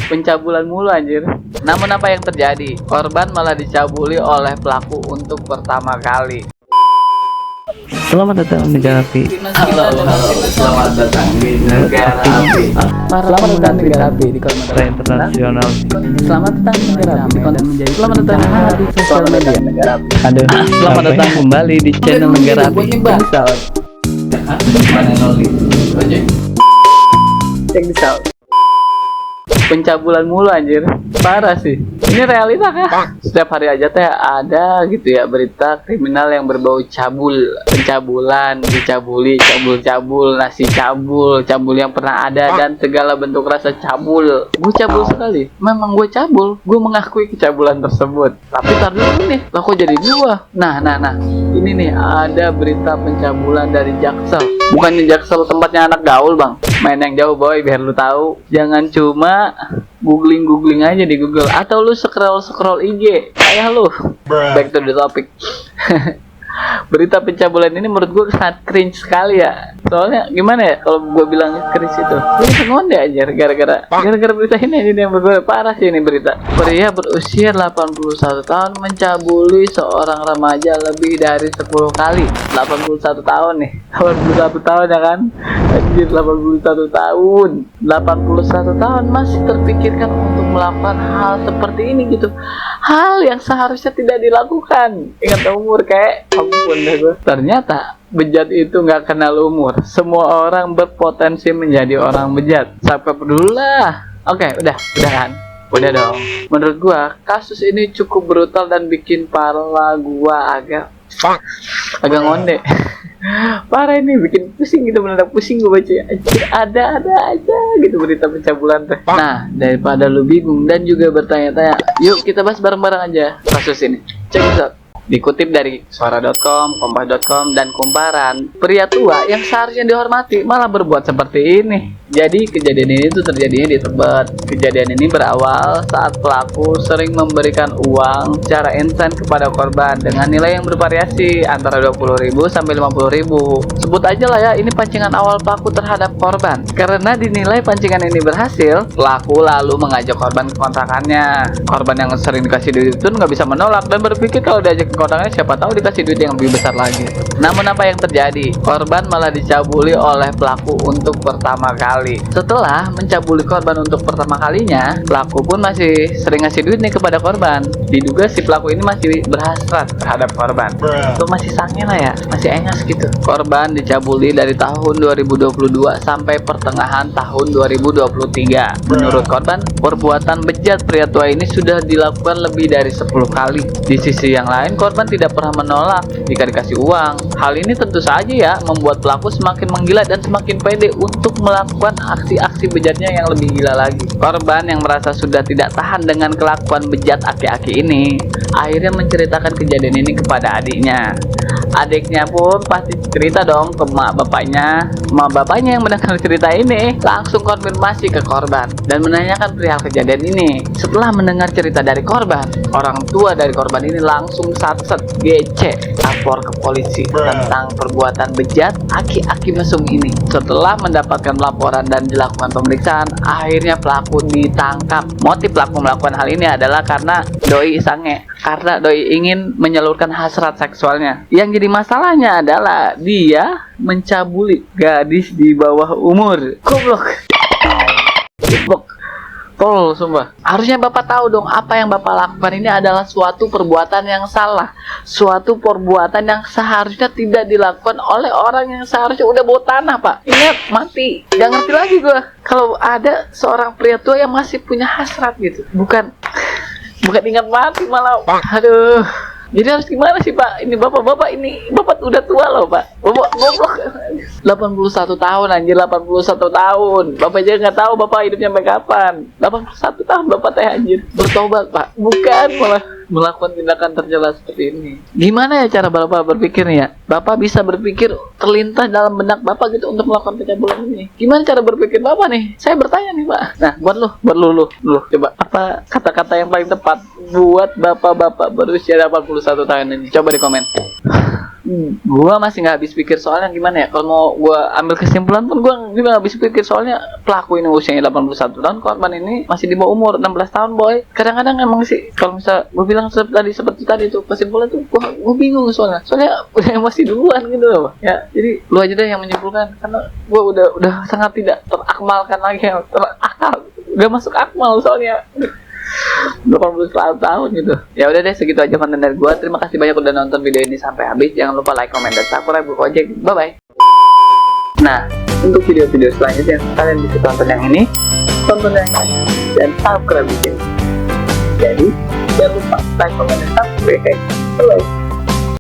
Pencabulan mulu anjir. Namun apa yang terjadi? Korban malah dicabuli oleh pelaku untuk pertama kali. Selamat datang di negara api. Halo, selamat datang di negara api. Selamat datang di negara api di konten Internasional. Selamat datang di negara api di konten menjadi. Selamat datang di sosial media negara api. Aduh, selamat datang kembali di channel negara api. Misal. Mana noli? Check this out. Pencabulan mulu anjir, parah sih. Ini realita kah? Setiap hari aja teh ada gitu ya berita kriminal yang berbau cabul, pencabulan, dicabuli, cabul-cabul, nasi cabul, cabul yang pernah ada dan segala bentuk rasa cabul. Gue cabul sekali, memang gue cabul, gue mengakui kecabulan tersebut. Tapi tar dulu nih, lah kok jadi gua? Nah, ini nih ada berita pencabulan dari Jaksel. Bukannya Jaksel tempatnya anak gaul bang, main yang jauh boy biar lu tahu. Jangan cuma googling aja di Google atau lu scroll IG kayak lu. Back to the topic. Berita pencabulan ini menurut gue sangat cringe sekali ya. Soalnya gimana ya kalau gue bilang cringe itu, gue ngonde aja gara-gara berita ini yang berbeda parah sih ini berita. Pria berusia 81 tahun mencabuli seorang remaja lebih dari 10 kali. 81 tahun nih, 81 tahun ya kan? Anjir, 81 tahun 81 tahun masih terpikirkan untuk melakukan hal seperti ini gitu. Hal yang seharusnya tidak dilakukan. Ingat umur kayak ampun dah gue. Ternyata bejat itu nggak kenal umur. Semua orang berpotensi menjadi orang bejat. Sampai dulu lah. Oke, udah kan? Udah dong. Menurut gua kasus ini cukup brutal dan bikin pala gua agak ngonde. Parah ini, bikin pusing gitu, mendadak pusing gue baca. Ada aja gitu berita pencabulan teh. Nah, daripada lu bingung dan juga bertanya-tanya, yuk kita bahas bareng-bareng aja kasus ini. Check this out. Dikutip dari suara.com, kompas.com, dan Kumparan, pria tua yang seharusnya dihormati malah berbuat seperti ini. Jadi kejadian ini tuh terjadinya di Tebet. Kejadian ini berawal saat pelaku sering memberikan uang secara instan kepada korban dengan nilai yang bervariasi antara 20.000 sampai 50.000. Sebut aja lah ya, ini pancingan awal pelaku terhadap korban. Karena dinilai pancingan ini berhasil, pelaku lalu mengajak korban ke kontrakannya. Korban yang sering dikasih duit itu nggak bisa menolak dan berpikir kalau diajak ke kontrakannya siapa tahu dikasih duit yang lebih besar lagi. Namun apa yang terjadi? Korban malah dicabuli oleh pelaku untuk pertama kali. Setelah mencabuli korban untuk pertama kalinya, pelaku pun masih sering ngasih duit nih kepada korban. Diduga si pelaku ini masih berhasrat terhadap korban. Itu masih sange lah ya, masih engas gitu. Korban dicabuli dari tahun 2022 sampai pertengahan tahun 2023. Menurut korban, perbuatan bejat pria tua ini sudah dilakukan lebih dari 10 kali. Di sisi yang lain, korban tidak pernah menolak jika dikasih uang. Hal ini tentu saja ya membuat pelaku semakin menggila dan semakin pede untuk melakukan aksi-aksi bejatnya yang lebih gila lagi. Korban yang merasa sudah tidak tahan dengan kelakuan bejat aki-aki ini akhirnya menceritakan kejadian ini kepada adiknya. Adiknya pun pasti cerita dong ke mak bapaknya. Mak bapaknya yang mendengar cerita ini langsung konfirmasi ke korban dan menanyakan perihal kejadian ini. Setelah mendengar cerita dari korban, orang tua dari korban ini langsung satset GC lapor ke polisi tentang perbuatan bejat aki-aki mesum ini. Setelah mendapatkan laporan dan dilakukan pemeriksaan, akhirnya pelaku ditangkap. Motif pelaku melakukan hal ini adalah karena doi sange, karena doi ingin menyalurkan hasrat seksualnya. Yang jadi masalahnya adalah dia mencabuli gadis di bawah umur. Goblok. Tol, sumpah. Harusnya Bapak tahu dong apa yang Bapak lakukan ini adalah suatu perbuatan yang salah. Suatu perbuatan yang seharusnya tidak dilakukan oleh orang yang seharusnya udah bawa tanah, Pak. Ingat, mati. Gak ngerti lagi gue kalau ada seorang pria tua yang masih punya hasrat gitu. Bukan ingat mati malah. Aduh. Jadi harus gimana sih Pak? Ini bapak ini bapak udah tua loh Pak. Bapak goblok. 81 tahun anjir, 81 tahun. Bapak aja nggak tahu bapak hidupnya sampai kapan. 81 tahun bapak teh anjir. Bertobat Pak. Bukan malah melakukan tindakan tercela seperti ini. Gimana ya cara bapak berpikirnya ya? Bapak bisa berpikir terlintas dalam benak bapak gitu untuk melakukan pencabulan ini. Gimana cara berpikir bapak nih? Saya bertanya nih Pak. Nah buat lu coba apa kata-kata yang paling tepat buat bapak-bapak berusia 81 tahun ini? Coba di komen. gua masih nggak habis pikir soalnya gimana ya. Kalau mau gua ambil kesimpulan pun gua juga nggak habis pikir soalnya pelaku ini usianya 81 tahun, korban ini masih di bawah umur 16 tahun, boy. Kadang-kadang emang sih kalau misal gua bilang seperti tadi tuh kesimpulan tuh gua bingung soalnya udah emosi duluan gitu loh. Ya, jadi lu aja deh yang menyimpulkan karena gua udah sangat tidak terakmalkan lagi, terakal, gak masuk akmal soalnya 80 tahun gitu. Ya udah deh, segitu aja konten dari gua. Terima kasih banyak udah nonton video ini sampai habis. Jangan lupa like, comment, dan subscribe gua Ojek. Bye bye. Nah, untuk video-video selanjutnya kalian bisa tonton yang ini, tonton yang ini, dan subscribe di sini. Jadi jangan lupa like, comment, dan subscribe. Bye.